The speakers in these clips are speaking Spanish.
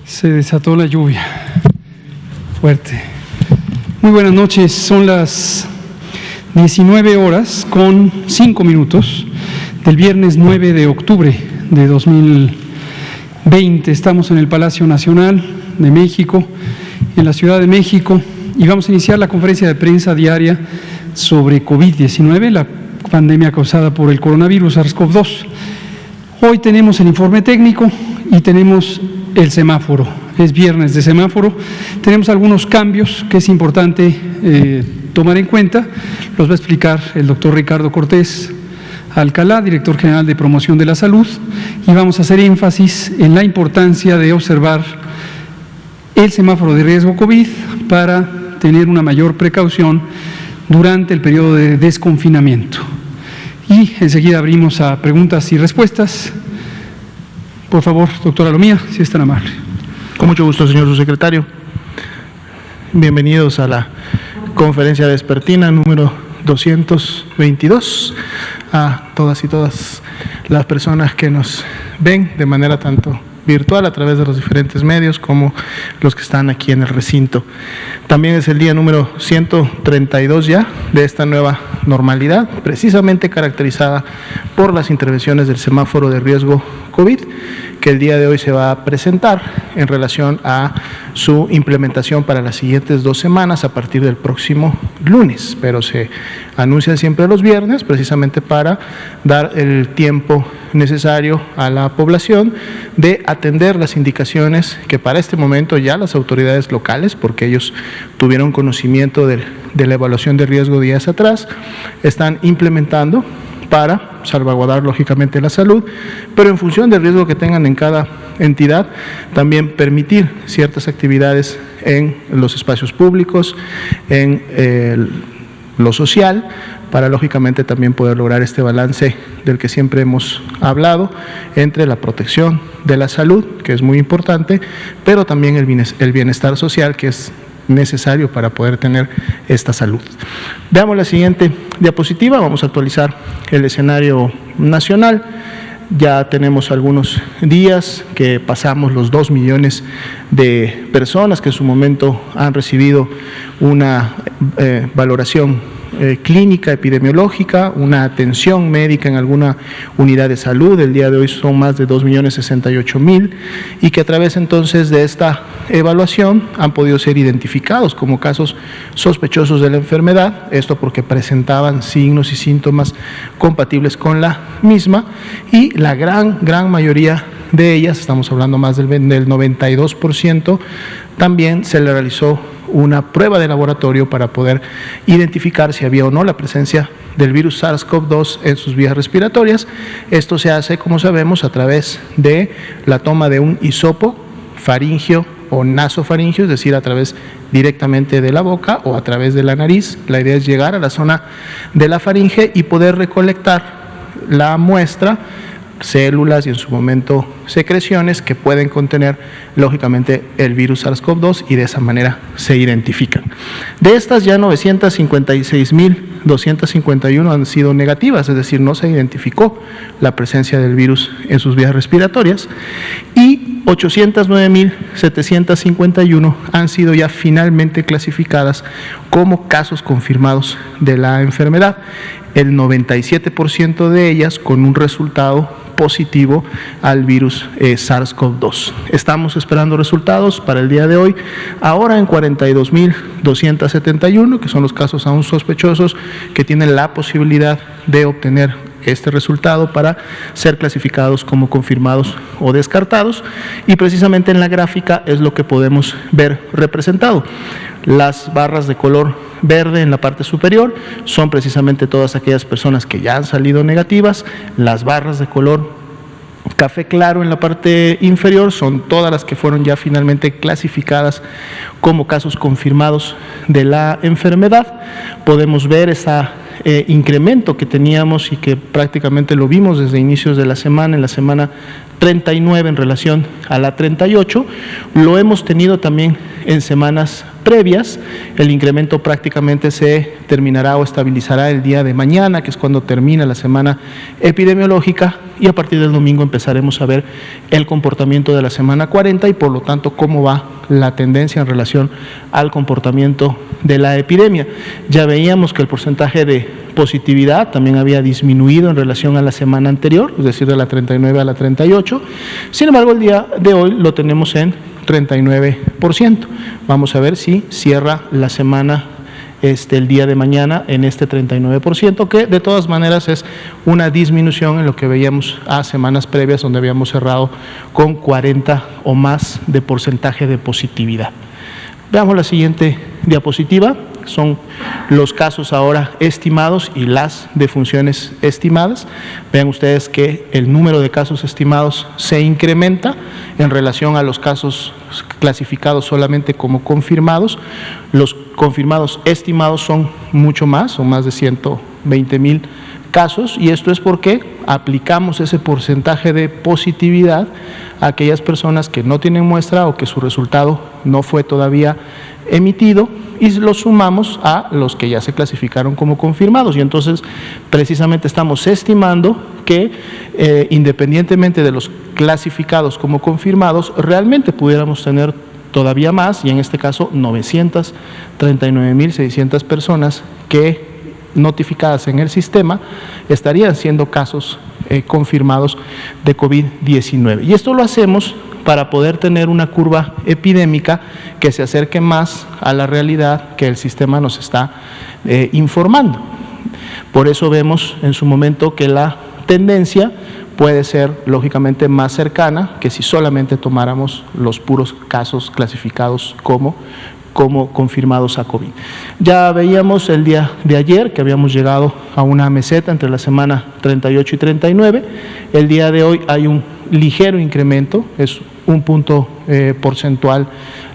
Se desató la lluvia fuerte. Muy buenas noches, son las 19:05 del viernes 9 de octubre de 2020. Estamos en el Palacio Nacional de México, en la Ciudad de México, y vamos a iniciar la conferencia de prensa diaria sobre COVID-19, la pandemia causada por el coronavirus SARS-CoV-2. Hoy tenemos el informe técnico y tenemos el semáforo. Es viernes de semáforo. Tenemos algunos cambios que es importante tomar en cuenta. Los va a explicar el doctor Ricardo Cortés Alcalá, director general de Promoción de la Salud, y vamos a hacer énfasis en la importancia de observar el semáforo de riesgo COVID para tener una mayor precaución durante el periodo de desconfinamiento. Y enseguida abrimos a preguntas y respuestas. Por favor, doctora Lomía, si es tan amable. Con mucho gusto, señor subsecretario. Bienvenidos a la conferencia vespertina número 222. A todas y todas las personas que nos ven de manera tanto virtual a través de los diferentes medios como los que están aquí en el recinto. También es el día número 132 ya de esta nueva normalidad, precisamente caracterizada por las intervenciones del semáforo de riesgo COVID, que el día de hoy se va a presentar en relación a su implementación para las siguientes 2 semanas a partir del próximo lunes, pero se anuncia siempre los viernes precisamente para dar el tiempo necesario a la población de atender las indicaciones que para este momento ya las autoridades locales, porque ellos tuvieron conocimiento de la evaluación de riesgo días atrás, están implementando para salvaguardar lógicamente la salud, pero en función del riesgo que tengan en cada entidad, también permitir ciertas actividades en los espacios públicos, en lo social, para lógicamente también poder lograr este balance del que siempre hemos hablado entre la protección de la salud, que es muy importante, pero también el bienestar social, que es necesario para poder tener esta salud. Veamos la siguiente diapositiva. Vamos a actualizar el escenario nacional. Ya tenemos algunos días que pasamos los 2 millones de personas que en su momento han recibido una valoración clínica, epidemiológica, una atención médica en alguna unidad de salud. El día de hoy son más de 2.068.000 y que a través entonces de esta evaluación han podido ser identificados como casos sospechosos de la enfermedad, esto porque presentaban signos y síntomas compatibles con la misma, y la gran mayoría de ellas, estamos hablando más del 92%, también se le realizó una prueba de laboratorio para poder identificar si había o no la presencia del virus SARS-CoV-2 en sus vías respiratorias. Esto se hace, como sabemos, a través de la toma de un hisopo faríngeo o nasofaríngeo, es decir, a través directamente de la boca o a través de la nariz. La idea es llegar a la zona de la faringe y poder recolectar la muestra, células y en su momento secreciones que pueden contener lógicamente el virus SARS-CoV-2 y de esa manera se identifican. De estas ya 956.251 han sido negativas, es decir, no se identificó la presencia del virus en sus vías respiratorias, y 809.751 han sido ya finalmente clasificadas como casos confirmados de la enfermedad, el 97% de ellas con un resultado positivo al virus SARS-CoV-2. Estamos esperando resultados para el día de hoy, ahora en 42.271, que son los casos aún sospechosos que tienen la posibilidad de obtener este resultado para ser clasificados como confirmados o descartados, y precisamente en la gráfica es lo que podemos ver representado. Las barras de color verde en la parte superior son precisamente todas aquellas personas que ya han salido negativas. Las barras de color café claro en la parte inferior son todas las que fueron ya finalmente clasificadas como casos confirmados de la enfermedad. Podemos ver esa incremento que teníamos y que prácticamente lo vimos desde inicios de la semana, en la semana 39 en relación a la 38, lo hemos tenido también en semanas previas. El incremento prácticamente se terminará o estabilizará el día de mañana, que es cuando termina la semana epidemiológica, y a partir del domingo empezaremos a ver el comportamiento de la semana 40 y por lo tanto cómo va la tendencia en relación al comportamiento de la epidemia. Ya veíamos que el porcentaje de positividad también había disminuido en relación a la semana anterior, es decir, de la 39 a la 38. Sin embargo, el día de hoy lo tenemos en 39%. Vamos a ver si cierra la semana el día de mañana en este 39%, que de todas maneras es una disminución en lo que veíamos a semanas previas, donde habíamos cerrado con 40 o más de porcentaje de positividad. Veamos la siguiente diapositiva. Son los casos ahora estimados y las defunciones estimadas. Vean ustedes que el número de casos estimados se incrementa en relación a los casos clasificados solamente como confirmados. Los confirmados estimados son mucho más, son más de 120,000 casos, y esto es porque aplicamos ese porcentaje de positividad a aquellas personas que no tienen muestra o que su resultado no fue todavía emitido, y lo sumamos a los que ya se clasificaron como confirmados, y entonces precisamente estamos estimando que independientemente de los clasificados como confirmados, realmente pudiéramos tener todavía más, y en este caso 939,600 personas que notificadas en el sistema estarían siendo casos confirmados de COVID-19. Y esto lo hacemos para poder tener una curva epidémica que se acerque más a la realidad que el sistema nos está informando. Por eso vemos en su momento que la tendencia puede ser lógicamente más cercana que si solamente tomáramos los puros casos clasificados como confirmados a COVID. Ya veíamos el día de ayer que habíamos llegado a una meseta entre la semana 38 y 39. El día de hoy hay un ligero incremento, es un punto porcentual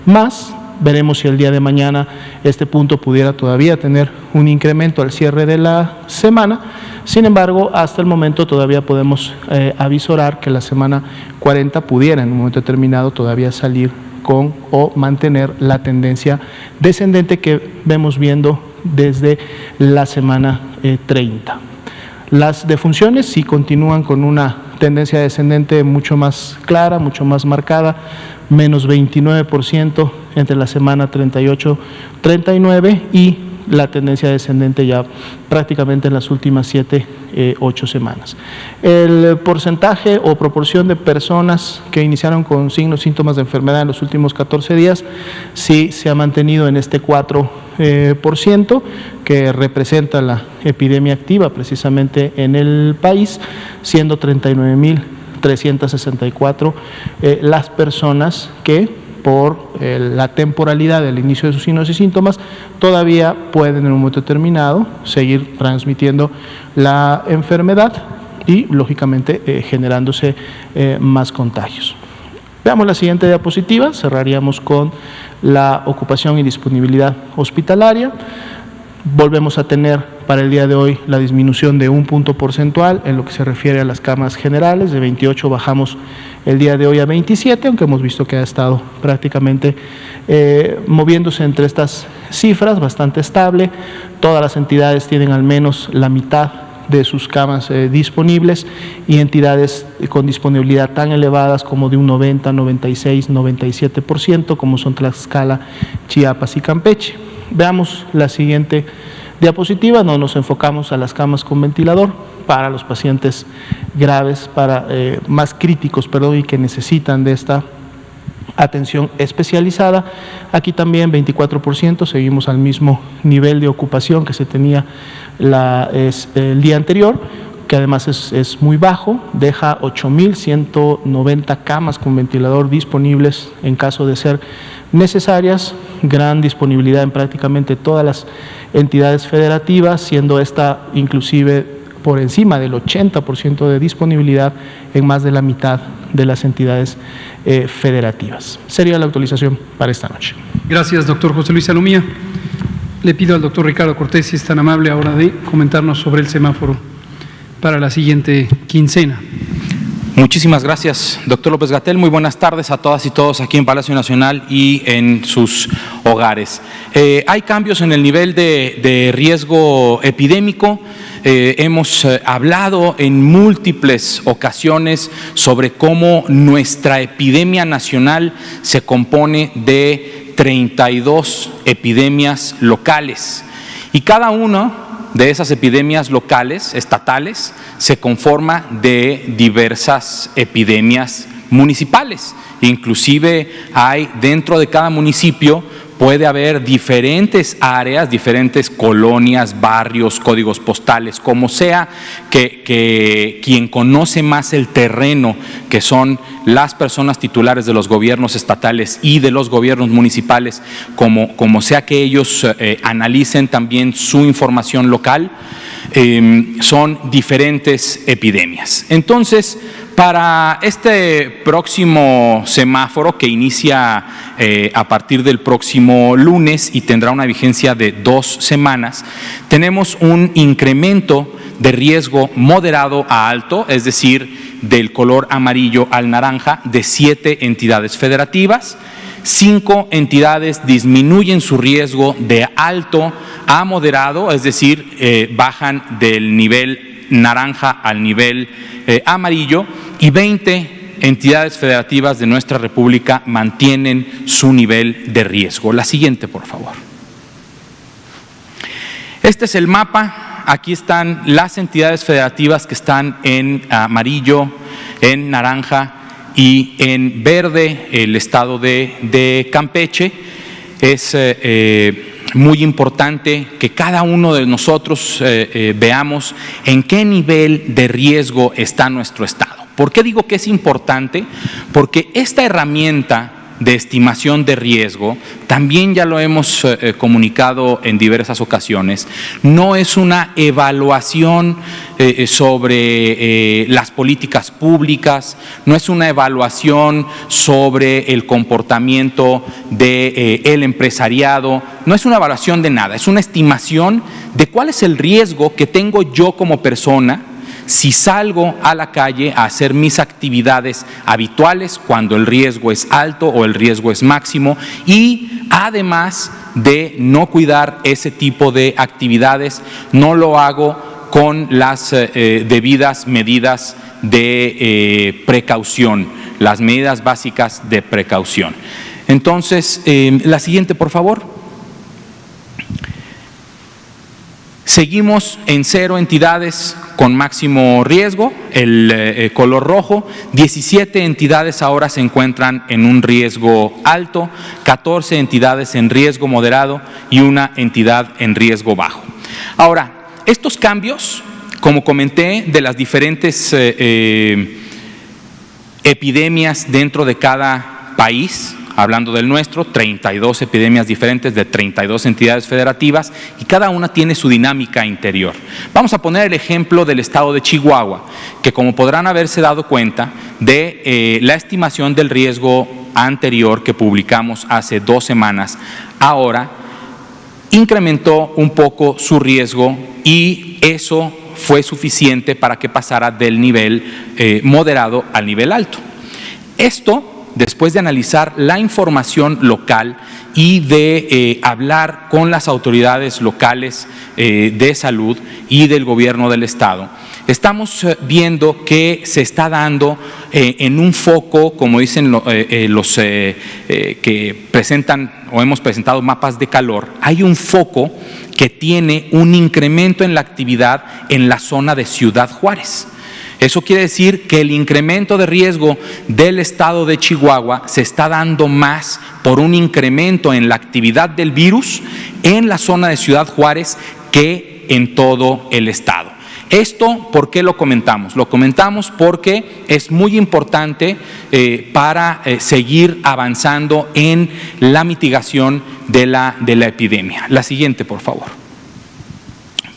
más. Veremos si el día de mañana este punto pudiera todavía tener un incremento al cierre de la semana. Sin embargo, hasta el momento todavía podemos avisorar que la semana 40 pudiera en un momento determinado todavía salir con o mantener la tendencia descendente que vemos viendo desde la semana 30. Las defunciones sí continúan con una tendencia descendente mucho más clara, mucho más marcada, menos 29% entre la semana 38-39 y la tendencia descendente ya prácticamente en las últimas 7-8 semanas. El porcentaje o proporción de personas que iniciaron con signos, síntomas de enfermedad en los últimos 14 días sí se ha mantenido en este 4%, que representa la epidemia activa precisamente en el país, siendo 39,364 las personas que por la temporalidad del inicio de sus signos y síntomas, todavía pueden en un momento determinado seguir transmitiendo la enfermedad y, lógicamente, generándose más contagios. Veamos la siguiente diapositiva, cerraríamos con la ocupación y disponibilidad hospitalaria. Volvemos a tener para el día de hoy la disminución de un punto porcentual en lo que se refiere a las camas generales. De 28 bajamos el día de hoy a 27, aunque hemos visto que ha estado prácticamente moviéndose entre estas cifras, bastante estable. Todas las entidades tienen al menos la mitad de sus camas disponibles, y entidades con disponibilidad tan elevadas como de un 90, 96, 97%, como son Tlaxcala, Chiapas y Campeche. Veamos la siguiente diapositiva, donde nos enfocamos a las camas con ventilador para los pacientes graves, más críticos, y que necesitan de esta atención especializada. Aquí también 24%, seguimos al mismo nivel de ocupación que se tenía el día anterior, que además es muy bajo, deja 8,190 camas con ventilador disponibles en caso de ser necesarias, gran disponibilidad en prácticamente todas las entidades federativas, siendo esta inclusive por encima del 80% de disponibilidad en más de la mitad de las entidades federativas. Sería la actualización para esta noche. Gracias, doctor José Luis Salumía. Le pido al doctor Ricardo Cortés, si es tan amable ahora, de comentarnos sobre el semáforo para la siguiente quincena. Muchísimas gracias, doctor López-Gatell. Muy buenas tardes a todas y todos aquí en Palacio Nacional y en sus hogares. Hay cambios en el nivel de riesgo epidémico. Hemos hablado en múltiples ocasiones sobre cómo nuestra epidemia nacional se compone de 32 epidemias locales y cada una de esas epidemias locales, estatales, se conforma de diversas epidemias municipales. Inclusive hay dentro de cada municipio puede haber diferentes áreas, diferentes colonias, barrios, códigos postales, como sea que quien conoce más el terreno, que son las personas titulares de los gobiernos estatales y de los gobiernos municipales, como sea que ellos analicen también su información local, son diferentes epidemias. Entonces, para este próximo semáforo que inicia a partir del próximo lunes y tendrá una vigencia de 2 semanas, tenemos un incremento de riesgo moderado a alto, es decir, del color amarillo al naranja, de 7 entidades federativas. 5 entidades disminuyen su riesgo de alto a moderado, es decir, bajan del nivel naranja al nivel amarillo, y 20 entidades federativas de nuestra República mantienen su nivel de riesgo. La siguiente, por favor. Este es el mapa. Aquí están las entidades federativas que están en amarillo, en naranja y en verde. El estado de Campeche. Es muy importante que cada uno de nosotros veamos en qué nivel de riesgo está nuestro estado. ¿Por qué digo que es importante? Porque esta herramienta de estimación de riesgo, también ya lo hemos comunicado en diversas ocasiones, no es una evaluación sobre las políticas públicas, no es una evaluación sobre el comportamiento del empresariado, no es una evaluación de nada, es una estimación de cuál es el riesgo que tengo yo como persona si salgo a la calle a hacer mis actividades habituales cuando el riesgo es alto o el riesgo es máximo, y además de no cuidar ese tipo de actividades, no lo hago con las debidas medidas de precaución, las medidas básicas de precaución. Entonces, la siguiente, por favor. Seguimos en 0 entidades con máximo riesgo, el color rojo. 17 entidades ahora se encuentran en un riesgo alto, 14 entidades en riesgo moderado y 1 entidad en riesgo bajo. Ahora, estos cambios, como comenté, de las diferentes epidemias dentro de cada país, hablando del nuestro, 32 epidemias diferentes de 32 entidades federativas, y cada una tiene su dinámica interior. Vamos a poner el ejemplo del estado de Chihuahua, que como podrán haberse dado cuenta de la estimación del riesgo anterior que publicamos hace 2 semanas, ahora incrementó un poco su riesgo, y eso fue suficiente para que pasara del nivel moderado al nivel alto. Esto después de analizar la información local y de hablar con las autoridades locales de salud y del gobierno del estado, estamos viendo que se está dando en un foco, como dicen los que presentan o hemos presentado mapas de calor, hay un foco que tiene un incremento en la actividad en la zona de Ciudad Juárez. Eso quiere decir que el incremento de riesgo del estado de Chihuahua se está dando más por un incremento en la actividad del virus en la zona de Ciudad Juárez que en todo el estado. Esto, ¿por qué lo comentamos? Lo comentamos porque es muy importante para seguir avanzando en la mitigación de la epidemia. La siguiente, por favor.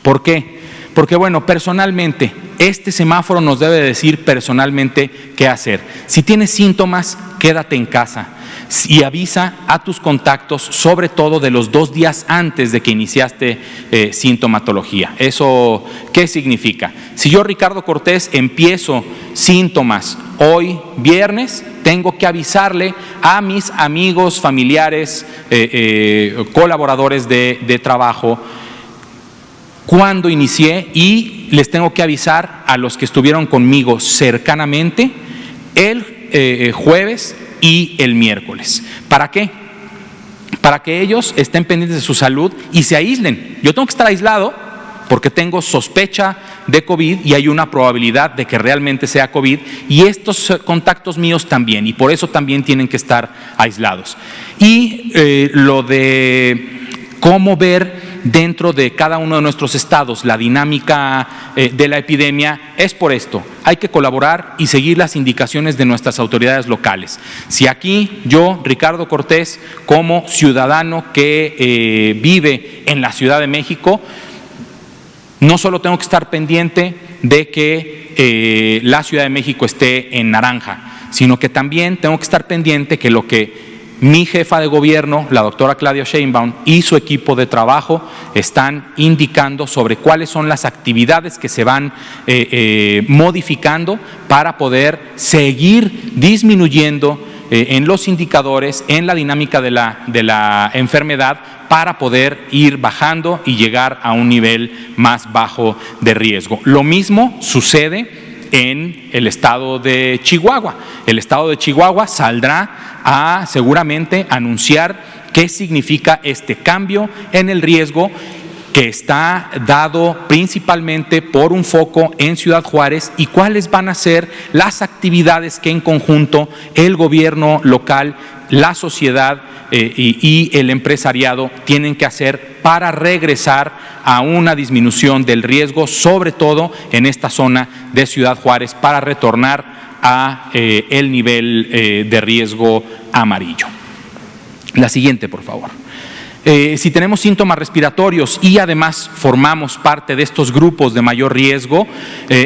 ¿Por qué? Porque, bueno, personalmente, este semáforo nos debe decir personalmente qué hacer. Si tienes síntomas, quédate en casa y avisa a tus contactos, sobre todo de los 2 días antes de que iniciaste sintomatología. ¿Eso qué significa? Si yo, Ricardo Cortés, empiezo síntomas hoy viernes, tengo que avisarle a mis amigos, familiares, colaboradores de trabajo cuando inicié, y les tengo que avisar a los que estuvieron conmigo cercanamente el jueves y el miércoles. ¿Para qué? Para que ellos estén pendientes de su salud y se aíslen. Yo tengo que estar aislado porque tengo sospecha de COVID y hay una probabilidad de que realmente sea COVID, y estos contactos míos también, y por eso también tienen que estar aislados. Y lo de cómo ver dentro de cada uno de nuestros estados la dinámica de la epidemia es por esto: hay que colaborar y seguir las indicaciones de nuestras autoridades locales. Si aquí yo, Ricardo Cortés, como ciudadano que vive en la Ciudad de México, no solo tengo que estar pendiente de que la Ciudad de México esté en naranja, sino que también tengo que estar pendiente que lo que mi jefa de gobierno, la doctora Claudia Sheinbaum, y su equipo de trabajo están indicando sobre cuáles son las actividades que se van modificando para poder seguir disminuyendo en los indicadores, en la dinámica de la enfermedad, para poder ir bajando y llegar a un nivel más bajo de riesgo. Lo mismo sucede en el estado de Chihuahua. El estado de Chihuahua saldrá a seguramente anunciar qué significa este cambio en el riesgo, que está dado principalmente por un foco en Ciudad Juárez, y cuáles van a ser las actividades que en conjunto el gobierno local, la sociedad y el empresariado tienen que hacer para regresar a una disminución del riesgo, sobre todo en esta zona de Ciudad Juárez, para retornar a el nivel de riesgo amarillo. La siguiente, por favor. Si tenemos síntomas respiratorios y además formamos parte de estos grupos de mayor riesgo,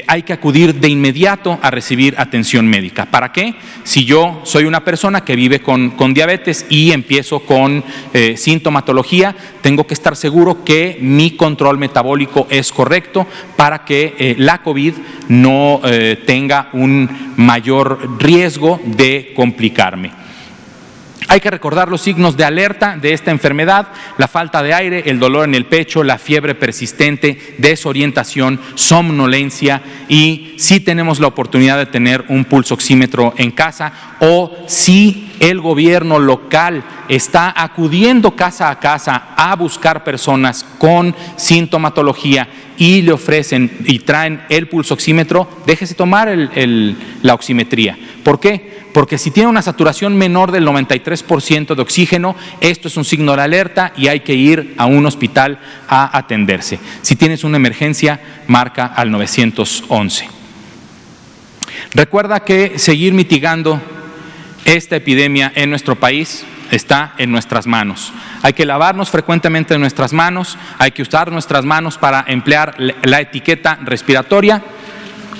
hay que acudir de inmediato a recibir atención médica. ¿Para qué? Si yo soy una persona que vive con diabetes y empiezo con sintomatología, tengo que estar seguro que mi control metabólico es correcto para que la COVID no tenga un mayor riesgo de complicarme. Hay que recordar los signos de alerta de esta enfermedad: la falta de aire, el dolor en el pecho, la fiebre persistente, desorientación, somnolencia, y si tenemos la oportunidad de tener un pulsoxímetro en casa, o si el gobierno local está acudiendo casa a casa a buscar personas con sintomatología y le ofrecen y traen el pulsoxímetro, déjese tomar la oximetría. ¿Por qué? Porque si tiene una saturación menor del 93% de oxígeno, esto es un signo de alerta y hay que ir a un hospital a atenderse. Si tienes una emergencia, marca al 911. Recuerda que seguir mitigando esta epidemia en nuestro país está en nuestras manos. Hay que lavarnos frecuentemente nuestras manos, hay que usar nuestras manos para emplear la etiqueta respiratoria,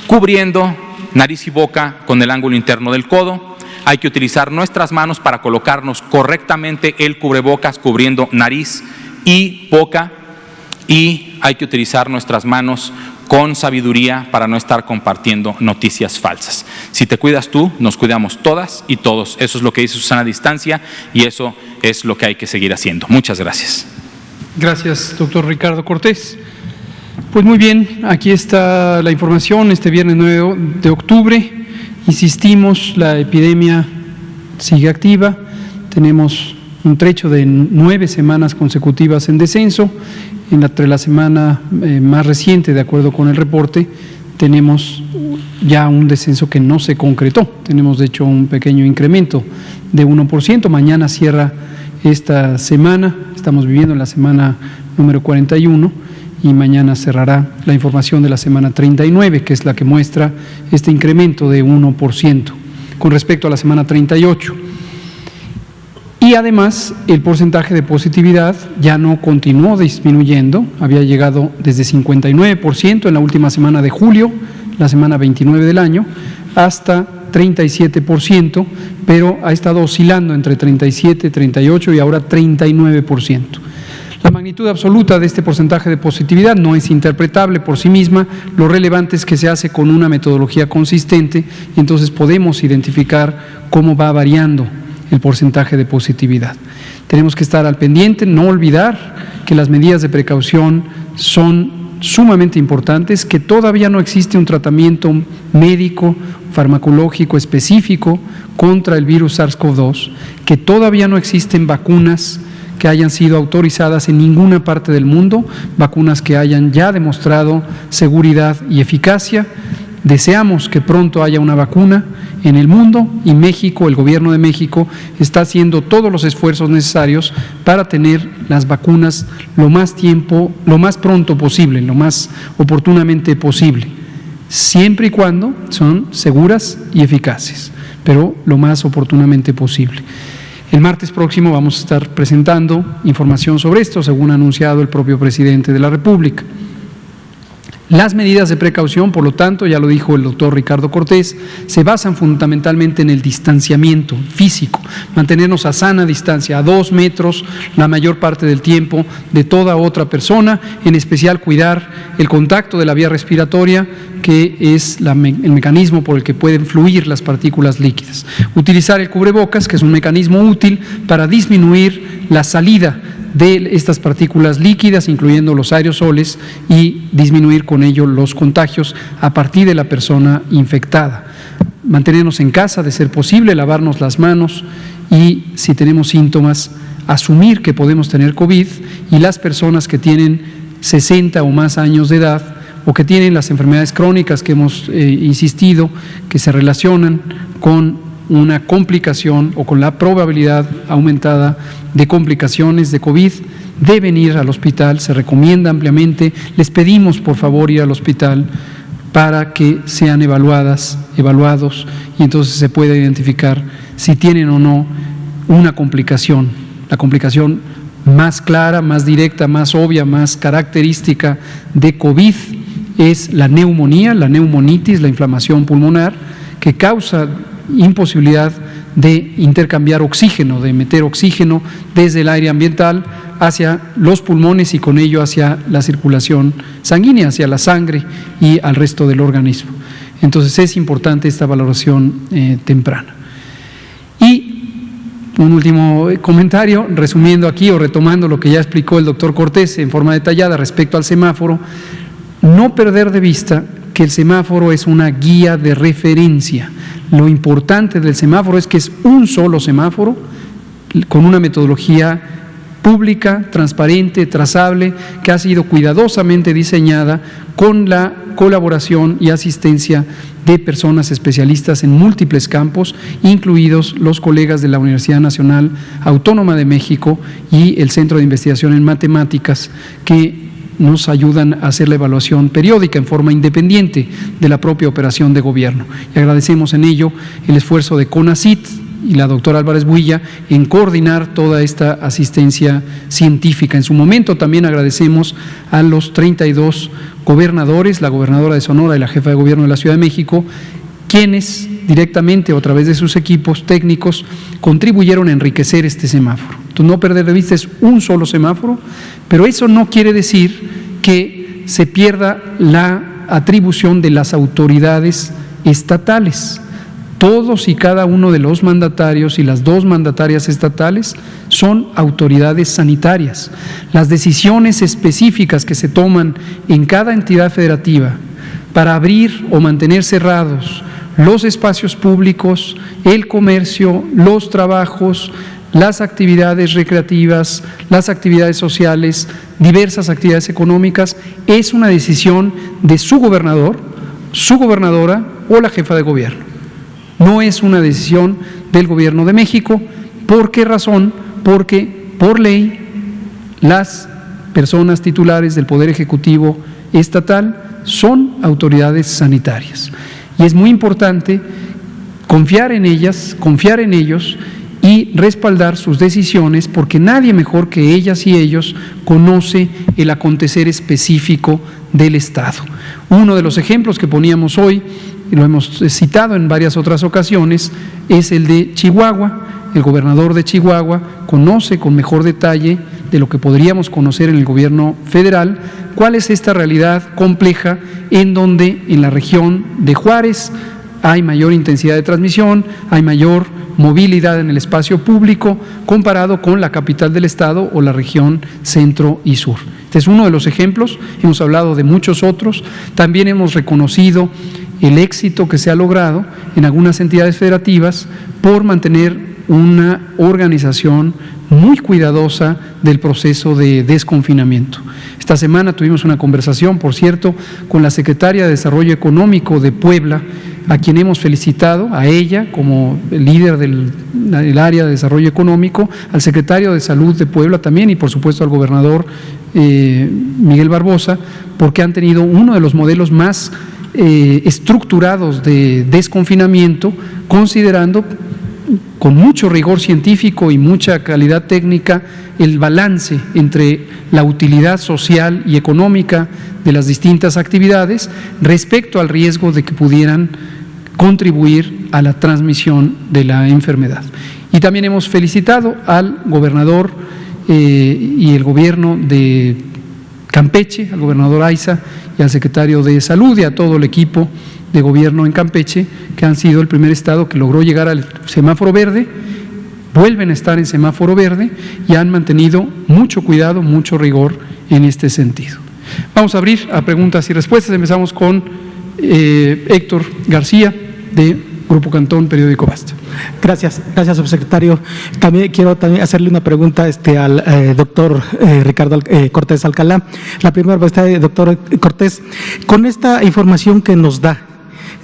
cubriendo nariz y boca con el ángulo interno del codo. Hay que utilizar nuestras manos para colocarnos correctamente el cubrebocas cubriendo nariz y boca, y hay que utilizar nuestras manos con sabiduría para no estar compartiendo noticias falsas. Si te cuidas tú, nos cuidamos todas y todos. Eso es lo que dice Susana Distancia y eso es lo que hay que seguir haciendo. Muchas gracias. Gracias, doctor Ricardo Cortés. Pues muy bien, aquí está la información. Este viernes 9 de octubre, insistimos, la epidemia sigue activa. Tenemos un trecho de 9 semanas consecutivas en descenso. Entre la semana más reciente, de acuerdo con el reporte, tenemos ya un descenso que no se concretó. Tenemos, de hecho, un pequeño incremento de 1%. Mañana cierra esta semana. Estamos viviendo en la semana número 41 y mañana cerrará la información de la semana 39, que es la que muestra este incremento de 1% con respecto a la semana 38. Y además, el porcentaje de positividad ya no continuó disminuyendo, había llegado desde 59% en la última semana de julio, la semana 29 del año, hasta 37%, pero ha estado oscilando entre 37, 38 y ahora 39%. La magnitud absoluta de este porcentaje de positividad no es interpretable por sí misma, lo relevante es que se hace con una metodología consistente y entonces podemos identificar cómo va variando el porcentaje de positividad. Tenemos que estar al pendiente, no olvidar que las medidas de precaución son sumamente importantes, que todavía no existe un tratamiento médico, farmacológico específico contra el virus SARS-CoV-2, que todavía no existen vacunas que hayan sido autorizadas en ninguna parte del mundo, vacunas que hayan ya demostrado seguridad y eficacia. Deseamos que pronto haya una vacuna en el mundo y México, el gobierno de México, está haciendo todos los esfuerzos necesarios para tener las vacunas lo más pronto posible, lo más oportunamente posible, siempre y cuando son seguras y eficaces, pero lo más oportunamente posible. El martes próximo vamos a estar presentando información sobre esto, según ha anunciado el propio presidente de la República. Las medidas de precaución, por lo tanto, ya lo dijo el doctor Ricardo Cortés, se basan fundamentalmente en el distanciamiento físico, mantenernos a sana distancia, a 2 metros la mayor parte del tiempo de toda otra persona, en especial cuidar el contacto de la vía respiratoria, que es el mecanismo por el que pueden fluir las partículas líquidas. Utilizar el cubrebocas, que es un mecanismo útil para disminuir la salida de estas partículas líquidas, incluyendo los aerosoles, y disminuir con ello los contagios a partir de la persona infectada. Mantenernos en casa, de ser posible, lavarnos las manos y, si tenemos síntomas, asumir que podemos tener COVID, y las personas que tienen 60 o más años de edad o que tienen las enfermedades crónicas que hemos insistido, que se relacionan con una complicación o con la probabilidad aumentada de complicaciones de COVID, deben ir al hospital, se recomienda ampliamente, les pedimos por favor ir al hospital para que sean evaluados y entonces se pueda identificar si tienen o no una complicación, la complicación más clara, más directa, más obvia, más característica de COVID es la neumonía, la neumonitis, la inflamación pulmonar, que causa imposibilidad de intercambiar oxígeno, de meter oxígeno desde el aire ambiental hacia los pulmones y con ello hacia la circulación sanguínea, hacia la sangre y al resto del organismo. Entonces es importante esta valoración temprana. Y un último comentario, resumiendo aquí o retomando lo que ya explicó el doctor Cortés en forma detallada respecto al semáforo, no perder de vista que el semáforo es una guía de referencia. Lo importante del semáforo es que es un solo semáforo con una metodología pública, transparente, trazable, que ha sido cuidadosamente diseñada con la colaboración y asistencia de personas especialistas en múltiples campos, incluidos los colegas de la Universidad Nacional Autónoma de México y el Centro de Investigación en Matemáticas, que nos ayudan a hacer la evaluación periódica en forma independiente de la propia operación de gobierno. Y agradecemos en ello el esfuerzo de CONACYT y la doctora Álvarez Builla en coordinar toda esta asistencia científica. En su momento también agradecemos a los 32 gobernadores, la gobernadora de Sonora y la jefa de gobierno de la Ciudad de México, quienes directamente o a través de sus equipos técnicos contribuyeron a enriquecer este semáforo. Entonces, no perder de vista, es un solo semáforo, pero eso no quiere decir que se pierda la atribución de las autoridades estatales. Todos y cada uno de los mandatarios y las 2 mandatarias estatales son autoridades sanitarias. Las decisiones específicas que se toman en cada entidad federativa para abrir o mantener cerrados los espacios públicos, el comercio, los trabajos, las actividades recreativas, las actividades sociales, diversas actividades económicas, es una decisión de su gobernador, su gobernadora o la jefa de gobierno. No es una decisión del Gobierno de México. ¿Por qué razón? Porque por ley las personas titulares del Poder Ejecutivo estatal son autoridades sanitarias. Y es muy importante confiar en ellas, confiar en ellos y respaldar sus decisiones, porque nadie mejor que ellas y ellos conoce el acontecer específico del Estado. Uno de los ejemplos que poníamos hoy, y lo hemos citado en varias otras ocasiones, es el de Chihuahua. El gobernador de Chihuahua conoce con mejor detalle de lo que podríamos conocer en el gobierno federal cuál es esta realidad compleja en donde en la región de Juárez hay mayor intensidad de transmisión, hay mayor movilidad en el espacio público comparado con la capital del estado o la región centro y sur. Este es uno de los ejemplos, hemos hablado de muchos otros, también hemos reconocido el éxito que se ha logrado en algunas entidades federativas por mantener una organización muy cuidadosa del proceso de desconfinamiento. Esta semana tuvimos una conversación, por cierto, con la secretaria de Desarrollo Económico de Puebla, a quien hemos felicitado, a ella como líder del área de Desarrollo Económico, al secretario de Salud de Puebla también y por supuesto al gobernador Miguel Barbosa, porque han tenido uno de los modelos más estructurados de desconfinamiento, considerando con mucho rigor científico y mucha calidad técnica el balance entre la utilidad social y económica de las distintas actividades respecto al riesgo de que pudieran contribuir a la transmisión de la enfermedad. Y también hemos felicitado al gobernador y el gobierno de Campeche, al gobernador Aiza y al secretario de Salud y a todo el equipo de gobierno en Campeche, que han sido el primer estado que logró llegar al semáforo verde, vuelven a estar en semáforo verde y han mantenido mucho cuidado, mucho rigor en este sentido. Vamos a abrir a preguntas y respuestas. Empezamos con Héctor García, de Grupo Cantón, Periódico Basta. Gracias, subsecretario. También quiero hacerle una pregunta al doctor Ricardo Cortés Alcalá. La primera pregunta, doctor Cortés, con esta información que nos da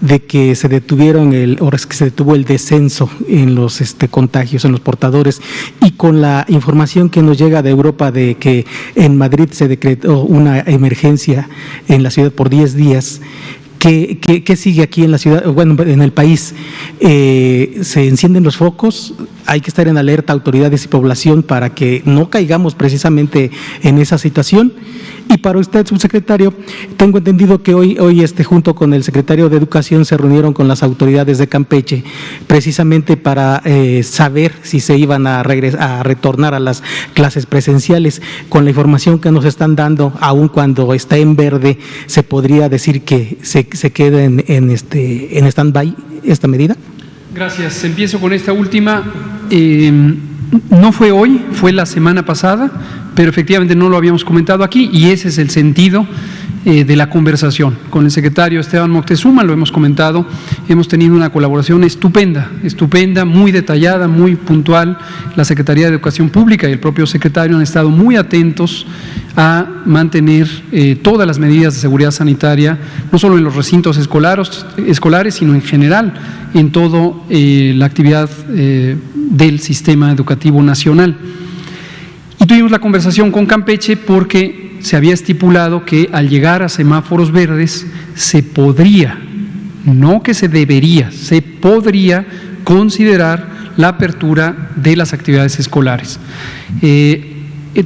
de que se detuvo el descenso en los contagios, en los portadores, y con la información que nos llega de Europa de que en Madrid se decretó una emergencia en la ciudad por 10 días, ¿Qué sigue aquí en la ciudad, bueno, en el país? ¿Se encienden los focos? Hay que estar en alerta, autoridades y población, para que no caigamos precisamente en esa situación. Y para usted, subsecretario, tengo entendido que hoy junto con el secretario de Educación se reunieron con las autoridades de Campeche, precisamente para saber si se iban a retornar a las clases presenciales. Con la información que nos están dando, aun cuando está en verde, ¿se podría decir que se quede en stand-by esta medida? Gracias. Empiezo con esta última. No fue hoy, fue la semana pasada, pero efectivamente no lo habíamos comentado aquí y ese es el sentido de la conversación. Con el secretario Esteban Moctezuma lo hemos comentado, hemos tenido una colaboración estupenda, muy detallada, muy puntual. La Secretaría de Educación Pública y el propio secretario han estado muy atentos a mantener todas las medidas de seguridad sanitaria, no solo en los recintos escolares, sino en general en toda la actividad del sistema educativo nacional. Y tuvimos la conversación con Campeche porque se había estipulado que al llegar a semáforos verdes se podría, no que se debería, se podría considerar la apertura de las actividades escolares.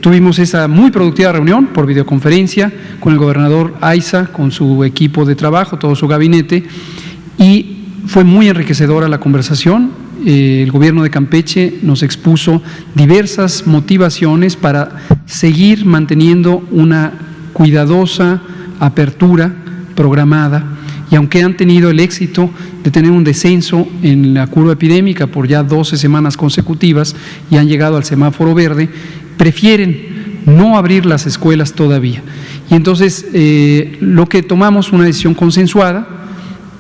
Tuvimos esa muy productiva reunión por videoconferencia con el gobernador Aiza, con su equipo de trabajo, todo su gabinete, y fue muy enriquecedora la conversación. El gobierno de Campeche nos expuso diversas motivaciones para seguir manteniendo una cuidadosa apertura programada, y aunque han tenido el éxito de tener un descenso en la curva epidémica por ya 12 semanas consecutivas y han llegado al semáforo verde, prefieren no abrir las escuelas todavía. Y entonces lo que tomamos una decisión consensuada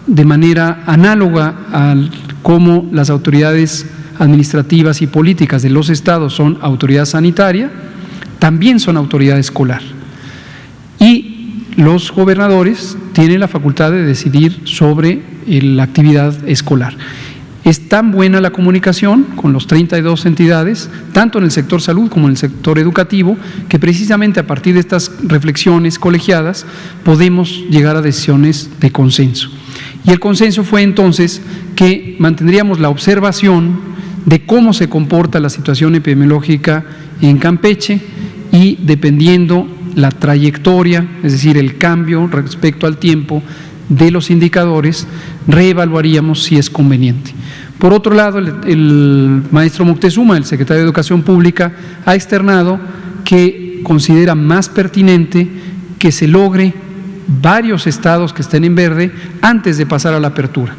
de manera análoga a cómo las autoridades administrativas y políticas de los estados son autoridad sanitaria, también son autoridad escolar. Y los gobernadores tienen la facultad de decidir sobre la actividad escolar. Es tan buena la comunicación con los 32 entidades, tanto en el sector salud como en el sector educativo, que precisamente a partir de estas reflexiones colegiadas podemos llegar a decisiones de consenso. Y el consenso fue entonces que mantendríamos la observación de cómo se comporta la situación epidemiológica en Campeche y dependiendo la trayectoria, es decir, el cambio respecto al tiempo de los indicadores, reevaluaríamos si es conveniente. Por otro lado, el maestro Moctezuma, el secretario de Educación Pública, ha externado que considera más pertinente que se logre varios estados que estén en verde antes de pasar a la apertura,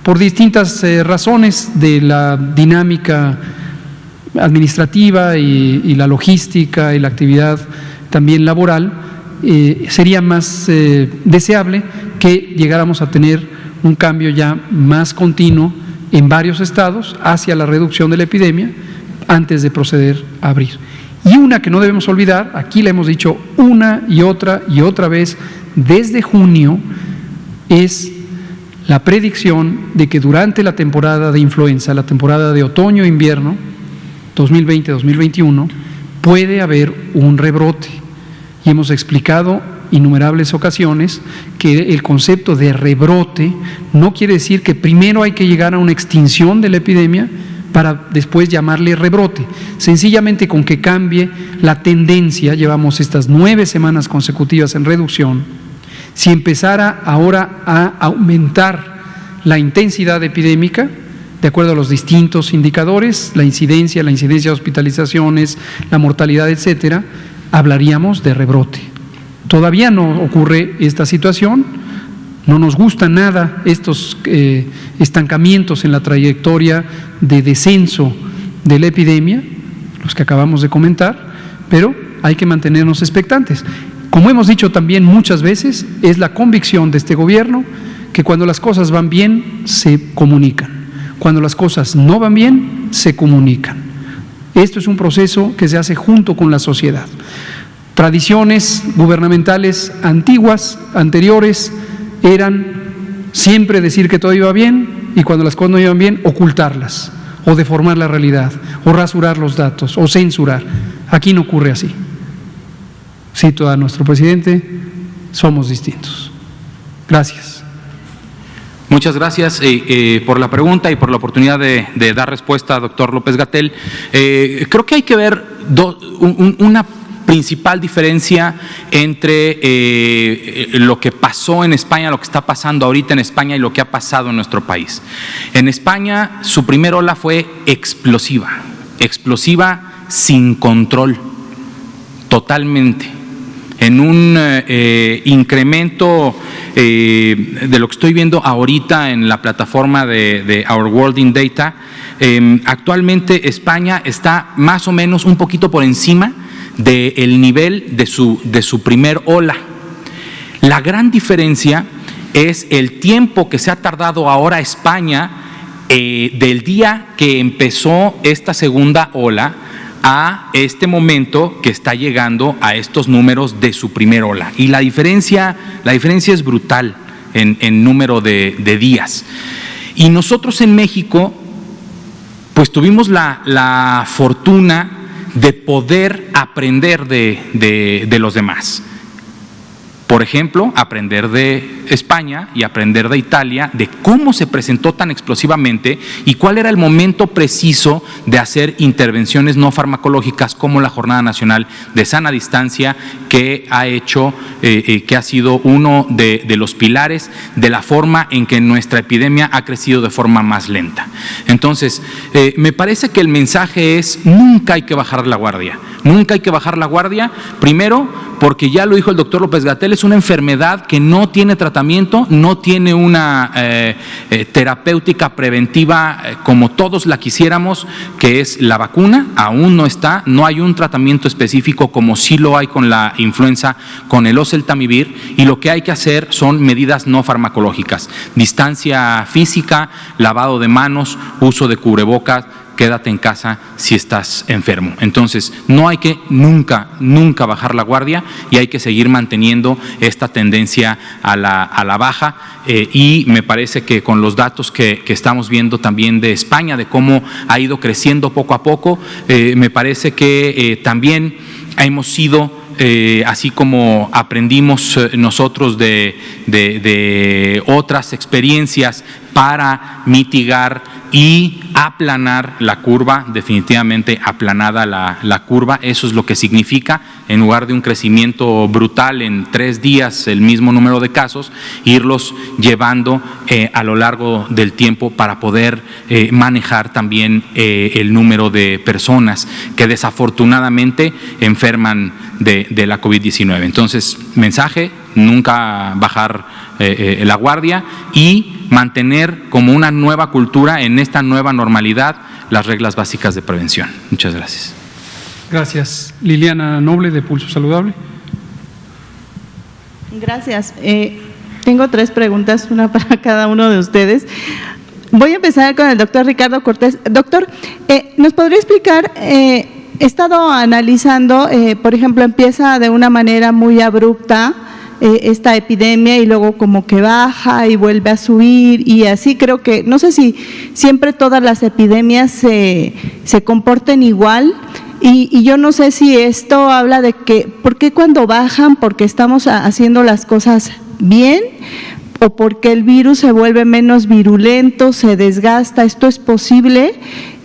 por distintas razones de la dinámica administrativa y la logística y la actividad también laboral. Sería más deseable que llegáramos a tener un cambio ya más continuo en varios estados hacia la reducción de la epidemia antes de proceder a abrir. Y una que no debemos olvidar, aquí la hemos dicho una y otra vez desde junio, es la predicción de que durante la temporada de influenza, la temporada de otoño-invierno 2020-2021, puede haber un rebrote. Y hemos explicado innumerables ocasiones que el concepto de rebrote no quiere decir que primero hay que llegar a una extinción de la epidemia para después llamarle rebrote. Sencillamente con que cambie la tendencia, llevamos estas 9 semanas consecutivas en reducción, si empezara ahora a aumentar la intensidad epidémica, de acuerdo a los distintos indicadores, la incidencia de hospitalizaciones, la mortalidad, etcétera, hablaríamos de rebrote. Todavía no ocurre esta situación, no nos gustan nada estos estancamientos en la trayectoria de descenso de la epidemia, los que acabamos de comentar, pero hay que mantenernos expectantes. Como hemos dicho también muchas veces, es la convicción de este gobierno que cuando las cosas van bien, se comunican. Cuando las cosas no van bien, se comunican. Esto es un proceso que se hace junto con la sociedad. Tradiciones gubernamentales antiguas, anteriores, eran siempre decir que todo iba bien y cuando las cosas no iban bien, ocultarlas o deformar la realidad o rasurar los datos o censurar. Aquí no ocurre así. Cito a nuestro presidente, somos distintos. Gracias. Muchas gracias por la pregunta y por la oportunidad de dar respuesta, doctor López-Gatell. Creo que hay que ver una principal diferencia entre lo que pasó en España, lo que está pasando ahorita en España y lo que ha pasado en nuestro país. En España su primera ola fue explosiva sin control, totalmente. En un incremento de lo que estoy viendo ahorita en la plataforma de Our World in Data, actualmente España está más o menos un poquito por encima del nivel de su primer ola. La gran diferencia es el tiempo que se ha tardado ahora España del día que empezó esta segunda ola a este momento que está llegando a estos números de su primer ola. Y la diferencia es brutal en número de días. Y nosotros en México, pues tuvimos la fortuna de poder aprender de los demás. Por ejemplo, aprender de España y aprender de Italia, de cómo se presentó tan explosivamente y cuál era el momento preciso de hacer intervenciones no farmacológicas como la Jornada Nacional de Sana Distancia, que ha hecho, que ha sido uno de los pilares de la forma en que nuestra epidemia ha crecido de forma más lenta. Entonces, me parece que el mensaje es: nunca hay que bajar la guardia. Nunca hay que bajar la guardia, primero porque ya lo dijo el doctor López-Gatell, es una enfermedad que no tiene tratamiento, no tiene una terapéutica preventiva como todos la quisiéramos, que es la vacuna. Aún no está, no hay un tratamiento específico como sí lo hay con la influenza, con el oseltamivir, y lo que hay que hacer son medidas no farmacológicas: distancia física, lavado de manos, uso de cubrebocas, quédate en casa si estás enfermo. Entonces, no hay que nunca bajar la guardia y hay que seguir manteniendo esta tendencia a la baja, y me parece que con los datos que estamos viendo también de España, de cómo ha ido creciendo poco a poco, me parece que también hemos sido, así como aprendimos nosotros de otras experiencias para mitigar y aplanar la curva, definitivamente aplanada la curva. Eso es lo que significa, en lugar de un crecimiento brutal en 3 días, el mismo número de casos, irlos llevando a lo largo del tiempo para poder manejar también el número de personas que desafortunadamente enferman de la COVID-19. Entonces, mensaje: nunca bajar la guardia y mantener como una nueva cultura en esta nueva normalidad las reglas básicas de prevención. Muchas gracias. Gracias. Liliana Noble, de Pulso Saludable. Gracias. Tengo 3 preguntas, una para cada uno de ustedes. Voy a empezar con el doctor Ricardo Cortés. Doctor, ¿nos podría explicar? He estado analizando, por ejemplo, empieza de una manera muy abrupta esta epidemia y luego como que baja y vuelve a subir, y así creo que, no sé si siempre todas las epidemias se comporten igual, y yo no sé si esto habla de que, ¿por qué cuando bajan? ¿Porque estamos haciendo las cosas bien? ¿O porque el virus se vuelve menos virulento, se desgasta? ¿Esto es posible?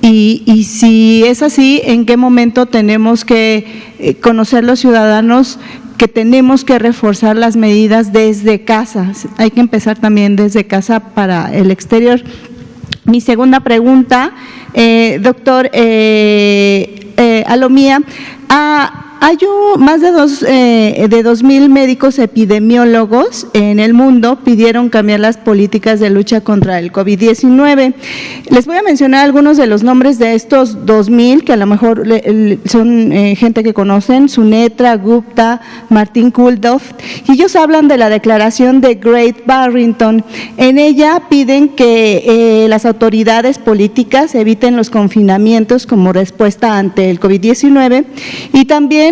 Y si es así, ¿en qué momento tenemos que conocer los ciudadanos que tenemos que reforzar las medidas desde casa? Hay que empezar también desde casa para el exterior. Mi segunda pregunta, doctor Alomía, hay más de 2,000 médicos epidemiólogos en el mundo pidieron cambiar las políticas de lucha contra el COVID-19. Les voy a mencionar algunos de los nombres de estos 2,000 que a lo mejor son gente que conocen: Sunetra, Gupta, Martin Kulldorff, y ellos hablan de la declaración de Great Barrington. En ella piden que las autoridades políticas eviten los confinamientos como respuesta ante el COVID-19, y también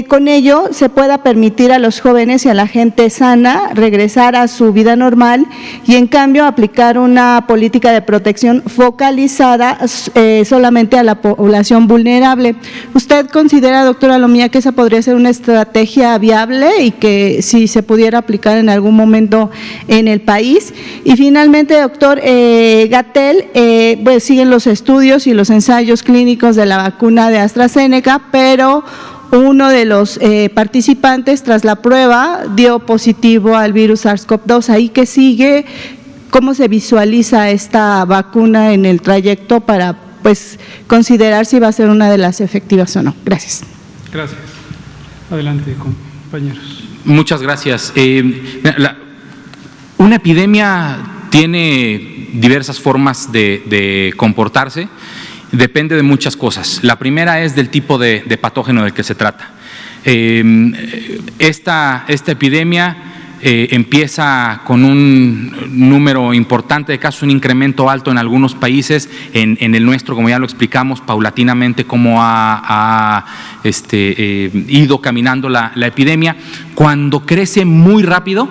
con ello se pueda permitir a los jóvenes y a la gente sana regresar a su vida normal, y en cambio aplicar una política de protección focalizada solamente a la población vulnerable. ¿Usted considera, doctora Alomía, que esa podría ser una estrategia viable y que si se pudiera aplicar en algún momento en el país? Y finalmente, doctor Gatell, pues siguen los estudios y los ensayos clínicos de la vacuna de AstraZeneca, pero uno de los participantes tras la prueba dio positivo al virus SARS-CoV-2. ¿Ahí qué sigue? ¿Cómo se visualiza esta vacuna en el trayecto para considerar si va a ser una de las efectivas o no? Gracias. Gracias. Adelante, compañeros. Muchas gracias. Una epidemia tiene diversas formas de comportarse. Depende de muchas cosas. La primera es del tipo de patógeno del que se trata. Esta epidemia empieza con un número importante de casos, un incremento alto en algunos países, en el nuestro, como ya lo explicamos, paulatinamente cómo ha ido caminando la epidemia. Cuando crece muy rápido,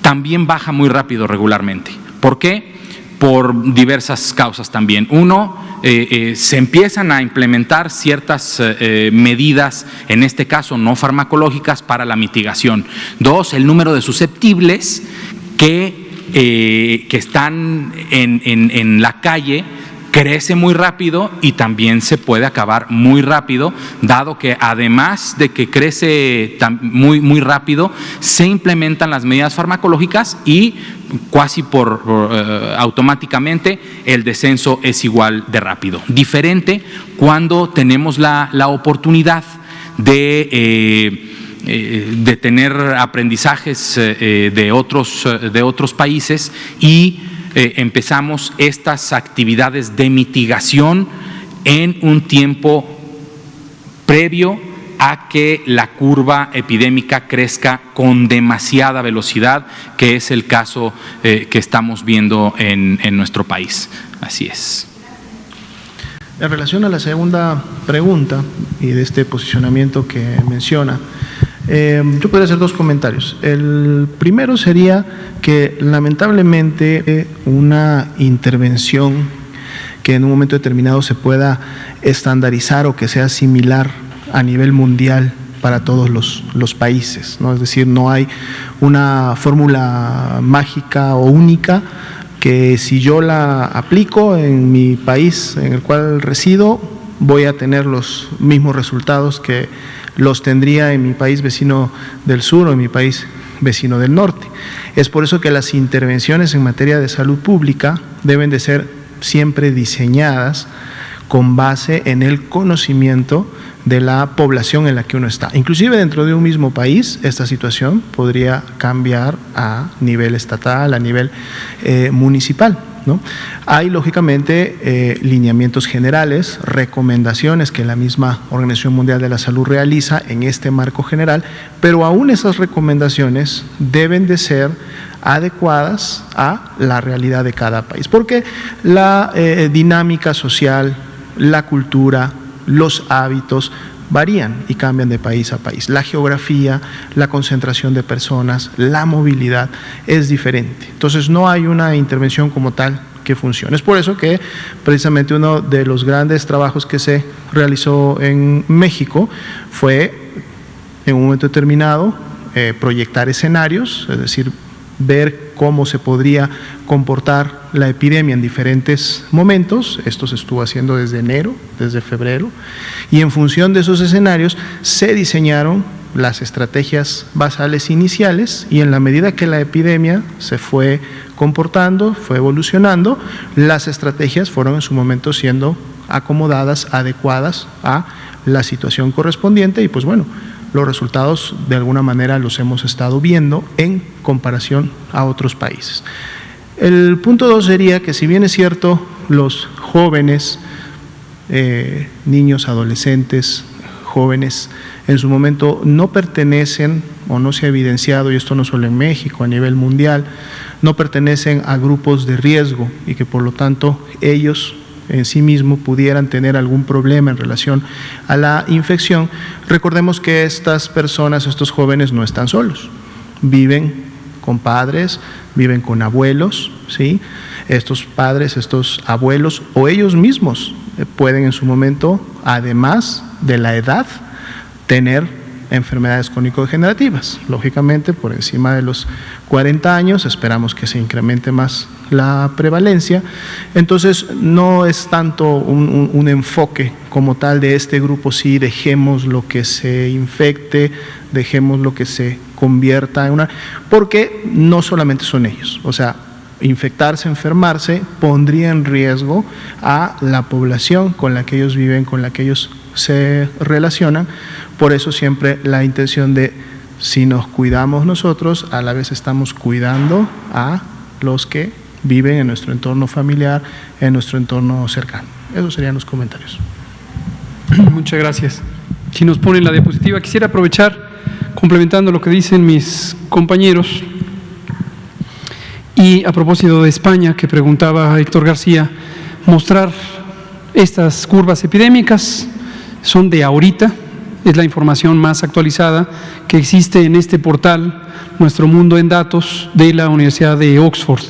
también baja muy rápido regularmente. ¿Por qué? Por diversas causas también. Uno, se empiezan a implementar ciertas medidas, en este caso no farmacológicas, para la mitigación. 2, el número de susceptibles que están en la calle crece muy rápido y también se puede acabar muy rápido, dado que además de que crece muy rápido, se implementan las medidas farmacológicas y casi automáticamente el descenso es igual de rápido. Diferente cuando tenemos la oportunidad de tener aprendizajes de otros países y empezamos estas actividades de mitigación en un tiempo previo a que la curva epidémica crezca con demasiada velocidad, que es el caso que estamos viendo en nuestro país. Así es. En relación a la segunda pregunta y de este posicionamiento que menciona, yo podría hacer 2 comentarios. El primero sería que lamentablemente una intervención que en un momento determinado se pueda estandarizar o que sea similar a nivel mundial para todos los países, ¿no? Es decir, no hay una fórmula mágica o única que si yo la aplico en mi país en el cual resido, voy a tener los mismos resultados que los tendría en mi país vecino del sur o en mi país vecino del norte. Es por eso que las intervenciones en materia de salud pública deben de ser siempre diseñadas con base en el conocimiento de la población en la que uno está. Inclusive dentro de un mismo país, esta situación podría cambiar a nivel estatal, a nivel municipal, ¿no? Hay lógicamente lineamientos generales, recomendaciones que la misma Organización Mundial de la Salud realiza en este marco general, pero aún esas recomendaciones deben de ser adecuadas a la realidad de cada país, porque la dinámica social, la cultura, los hábitos varían y cambian de país a país. La geografía, la concentración de personas, la movilidad es diferente. Entonces no hay una intervención como tal que funcione. Es por eso que precisamente uno de los grandes trabajos que se realizó en México fue en un momento determinado proyectar escenarios, es decir, ver cómo se podría comportar la epidemia en diferentes momentos. Esto se estuvo haciendo desde enero, desde febrero, y en función de esos escenarios se diseñaron las estrategias basales iniciales, y en la medida que la epidemia se fue comportando, fue evolucionando, las estrategias fueron en su momento siendo acomodadas, adecuadas a la situación correspondiente, y pues bueno, los resultados de alguna manera los hemos estado viendo en comparación a otros países. El punto 2 sería que, si bien es cierto, los jóvenes, niños, adolescentes, jóvenes, en su momento no pertenecen, o no se ha evidenciado, y esto no solo en México, a nivel mundial, no pertenecen a grupos de riesgo, y que por lo tanto ellos en sí mismos pudieran tener algún problema en relación a la infección, recordemos que estas personas, estos jóvenes, no están solos, viven con padres, viven con abuelos, ¿sí? Estos padres, estos abuelos o ellos mismos pueden en su momento, además de la edad, tener enfermedades crónico-degenerativas. Lógicamente, por encima de los 40 años, esperamos que se incremente más la prevalencia. Entonces, no es tanto un enfoque como tal de este grupo, sí, dejemos lo que se infecte, dejemos lo que se convierta en una… Porque no solamente son ellos, o sea, infectarse, enfermarse, pondría en riesgo a la población con la que ellos viven, con la que ellos se relacionan. Por eso siempre la intención de, si nos cuidamos nosotros, a la vez estamos cuidando a los que viven en nuestro entorno familiar, en nuestro entorno cercano. Esos serían los comentarios. Muchas gracias. Si nos ponen la diapositiva, quisiera aprovechar, complementando lo que dicen mis compañeros, y a propósito de España, que preguntaba Héctor García, mostrar estas curvas epidémicas. Son de ahorita, es la información más actualizada que existe en este portal, Nuestro Mundo en Datos, de la Universidad de Oxford.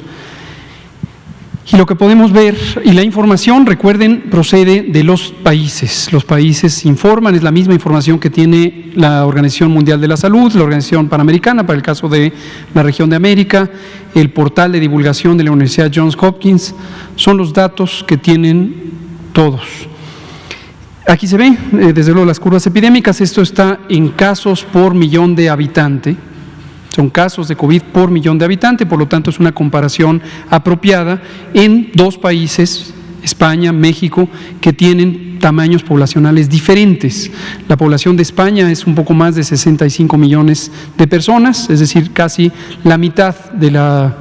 Y lo que podemos ver, y la información, recuerden, procede de los países. Los países informan, es la misma información que tiene la Organización Mundial de la Salud, la Organización Panamericana, para el caso de la región de América, el portal de divulgación de la Universidad Johns Hopkins, son los datos que tienen todos. Aquí se ve, desde luego, las curvas epidémicas. Esto está en casos por millón de habitante. Son casos de COVID por millón de habitantes, por lo tanto es una comparación apropiada en dos países, España, México, que tienen tamaños poblacionales diferentes. La población de España es un poco más de 65 millones de personas, es decir, casi la mitad de la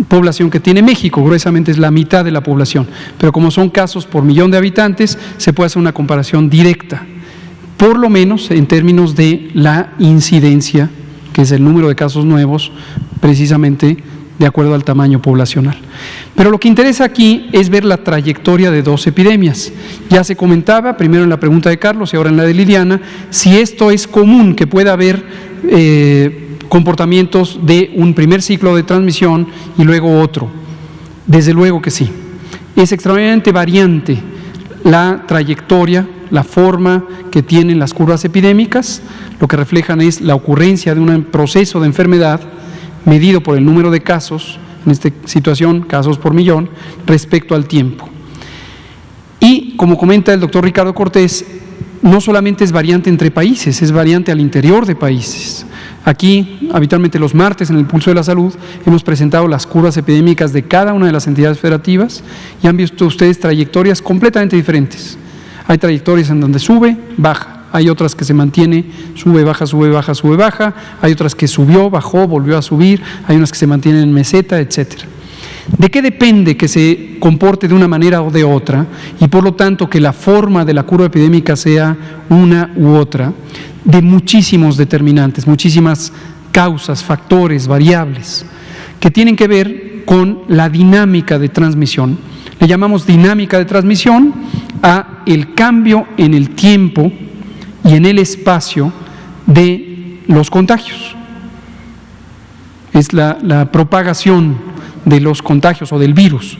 población que tiene México, gruesamente es la mitad de la población, pero como son casos por millón de habitantes, se puede hacer una comparación directa, por lo menos en términos de la incidencia, que es el número de casos nuevos, precisamente de acuerdo al tamaño poblacional. Pero lo que interesa aquí es ver la trayectoria de dos epidemias. Ya se comentaba, primero en la pregunta de Carlos y ahora en la de Liliana, si esto es común, que pueda haber comportamientos de un primer ciclo de transmisión y luego otro. Desde luego que sí. Es extraordinariamente variante la trayectoria, la forma que tienen las curvas epidémicas. Lo que reflejan es la ocurrencia de un proceso de enfermedad medido por el número de casos en esta situación, casos por millón, respecto al tiempo. Y, como comenta el doctor Ricardo Cortés, no solamente es variante entre países, es variante al interior de países. Aquí, habitualmente los martes, en el Pulso de la Salud, hemos presentado las curvas epidémicas de cada una de las entidades federativas y han visto ustedes trayectorias completamente diferentes. Hay trayectorias en donde sube, baja. Hay otras que se mantiene, sube, baja, sube, baja, sube, baja. Hay otras que subió, bajó, volvió a subir. Hay unas que se mantienen en meseta, etcétera. ¿De qué depende que se comporte de una manera o de otra y por lo tanto que la forma de la curva epidémica sea una u otra? De muchísimos determinantes, muchísimas causas, factores, variables que tienen que ver con la dinámica de transmisión. Le llamamos dinámica de transmisión a el cambio en el tiempo y en el espacio de los contagios. Es la propagación de los contagios o del virus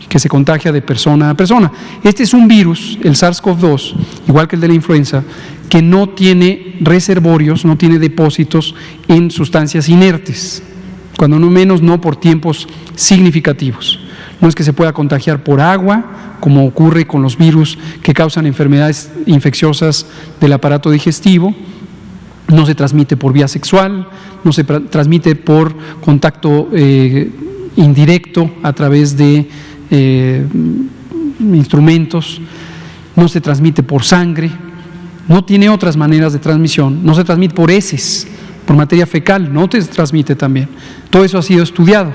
que se contagia de persona a persona. Este es un virus, el SARS-CoV-2, igual que el de la influenza, que no tiene reservorios, no tiene depósitos en sustancias inertes, cuando no menos no por tiempos significativos. No es que se pueda contagiar por agua, como ocurre con los virus que causan enfermedades infecciosas del aparato digestivo. No se transmite por vía sexual, no se transmite por contacto indirecto a través de instrumentos, no se transmite por sangre, no tiene otras maneras de transmisión, no se transmite por heces, por materia fecal, no se transmite también. Todo eso ha sido estudiado.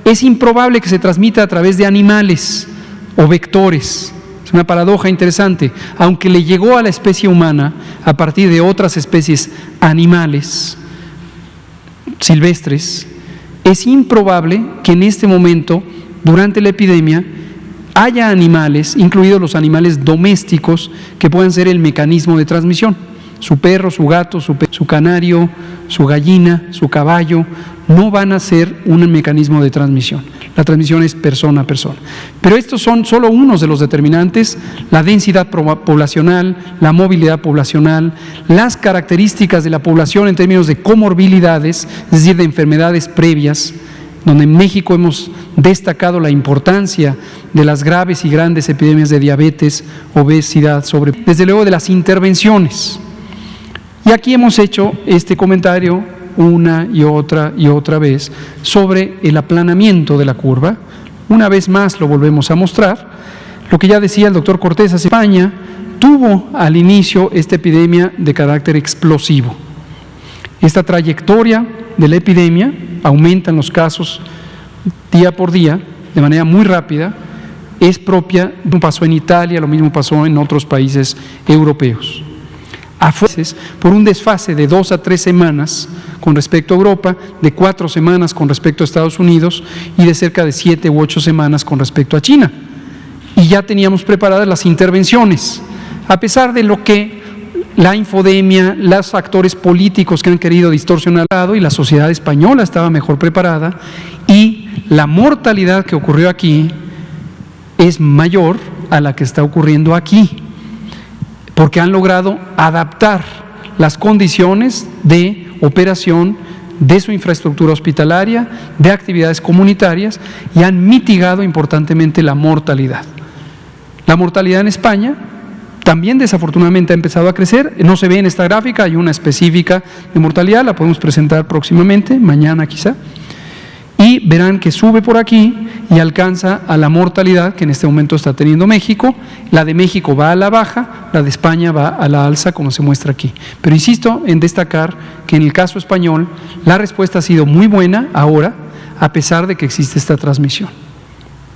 Es improbable que se transmita a través de animales o vectores. Es una paradoja interesante. Aunque le llegó a la especie humana a partir de otras especies animales silvestres, es improbable que en este momento, durante la epidemia, haya animales, incluidos los animales domésticos, que puedan ser el mecanismo de transmisión. Su perro, su gato, su canario, su gallina, su caballo, no van a ser un mecanismo de transmisión. La transmisión es persona a persona. Pero estos son solo unos de los determinantes: la densidad poblacional, la movilidad poblacional, las características de la población en términos de comorbilidades, es decir, de enfermedades previas, donde en México hemos destacado la importancia de las graves y grandes epidemias de diabetes, obesidad, desde luego de las intervenciones. Y aquí hemos hecho este comentario una y otra vez sobre el aplanamiento de la curva. Una vez más lo volvemos a mostrar. Lo que ya decía el doctor Cortés, España tuvo al inicio esta epidemia de carácter explosivo. Esta trayectoria de la epidemia, aumentan los casos día por día de manera muy rápida, es propia, lo mismo pasó en Italia, lo mismo pasó en otros países europeos. A veces, por un desfase de 2 a 3 semanas con respecto a Europa, de 4 semanas con respecto a Estados Unidos y de cerca de 7 u 8 semanas con respecto a China. Y ya teníamos preparadas las intervenciones, a pesar de lo que la infodemia, los actores políticos que han querido distorsionar el lado, y la sociedad española estaba mejor preparada, y la mortalidad que ocurrió aquí es mayor a la que está ocurriendo aquí, porque han logrado adaptar las condiciones de operación de su infraestructura hospitalaria, de actividades comunitarias, y han mitigado importantemente la mortalidad. La mortalidad en España también desafortunadamente ha empezado a crecer. No se ve en esta gráfica, hay una específica de mortalidad, la podemos presentar próximamente, mañana quizá, y verán que sube por aquí y alcanza a la mortalidad que en este momento está teniendo México. La de México va a la baja, la de España va a la alza, como se muestra aquí. Pero insisto en destacar que en el caso español la respuesta ha sido muy buena ahora, a pesar de que existe esta transmisión.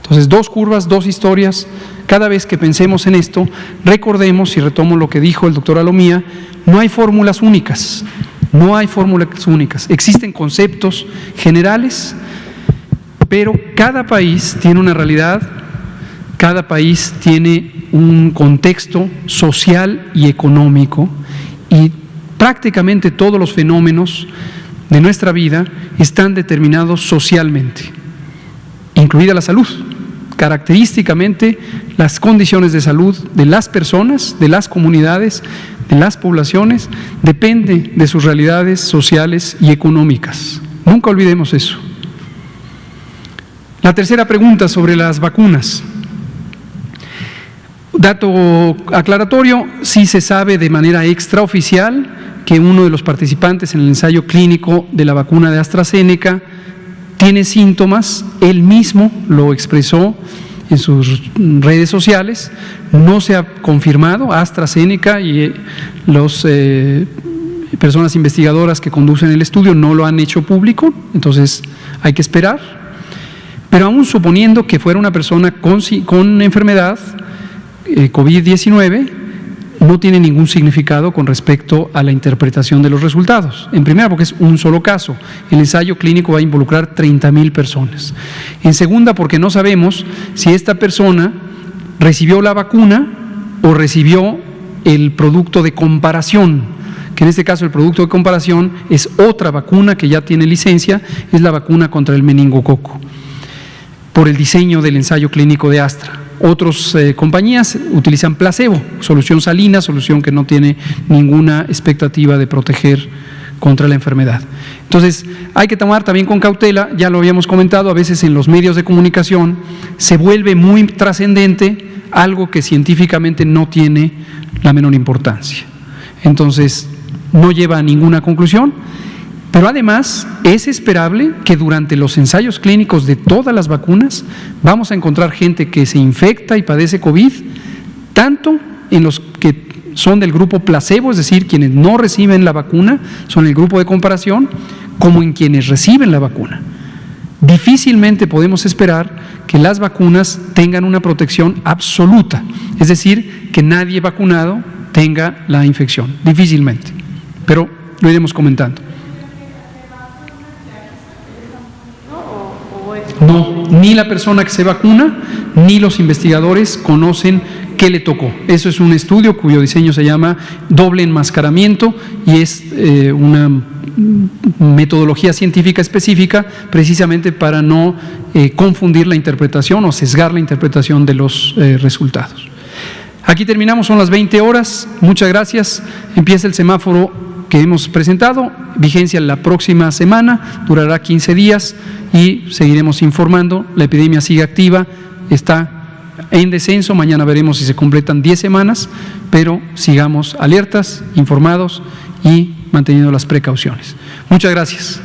Entonces, 2 curvas, 2 historias. Cada vez que pensemos en esto, recordemos, y retomo lo que dijo el doctor Alomía, no hay fórmulas únicas, no hay fórmulas únicas. Existen conceptos generales, pero cada país tiene una realidad, cada país tiene un contexto social y económico, y prácticamente todos los fenómenos de nuestra vida están determinados socialmente, incluida la salud. Característicamente, las condiciones de salud de las personas, de las comunidades, de las poblaciones, dependen de sus realidades sociales y económicas. Nunca olvidemos eso. La tercera pregunta sobre las vacunas. Dato aclaratorio, sí se sabe de manera extraoficial que uno de los participantes en el ensayo clínico de la vacuna de AstraZeneca tiene síntomas, él mismo lo expresó en sus redes sociales, no se ha confirmado, AstraZeneca y las personas investigadoras que conducen el estudio no lo han hecho público, entonces hay que esperar, pero aún suponiendo que fuera una persona con enfermedad, COVID-19, no tiene ningún significado con respecto a la interpretación de los resultados. En primera, porque es un solo caso. El ensayo clínico va a involucrar 30,000 personas. En segunda, porque no sabemos si esta persona recibió la vacuna o recibió el producto de comparación, que en este caso el producto de comparación es otra vacuna que ya tiene licencia, es la vacuna contra el meningococo, por el diseño del ensayo clínico de Astra. Otras compañías utilizan placebo, solución salina, solución que no tiene ninguna expectativa de proteger contra la enfermedad. Entonces, hay que tomar también con cautela, ya lo habíamos comentado, a veces en los medios de comunicación se vuelve muy trascendente algo que científicamente no tiene la menor importancia. Entonces, no lleva a ninguna conclusión. Pero además es esperable que durante los ensayos clínicos de todas las vacunas vamos a encontrar gente que se infecta y padece COVID, tanto en los que son del grupo placebo, es decir, quienes no reciben la vacuna, son el grupo de comparación, como en quienes reciben la vacuna. Difícilmente podemos esperar que las vacunas tengan una protección absoluta, es decir, que nadie vacunado tenga la infección, difícilmente, pero lo iremos comentando. No, ni la persona que se vacuna, ni los investigadores conocen qué le tocó. Eso es un estudio cuyo diseño se llama doble enmascaramiento y es una metodología científica específica precisamente para no confundir la interpretación o sesgar la interpretación de los resultados. Aquí terminamos, son las 20 horas. Muchas gracias. Empieza el semáforo que hemos presentado, vigencia la próxima semana, durará 15 días y seguiremos informando. La epidemia sigue activa, está en descenso, mañana veremos si se completan 10 semanas, pero sigamos alertas, informados y manteniendo las precauciones. Muchas gracias.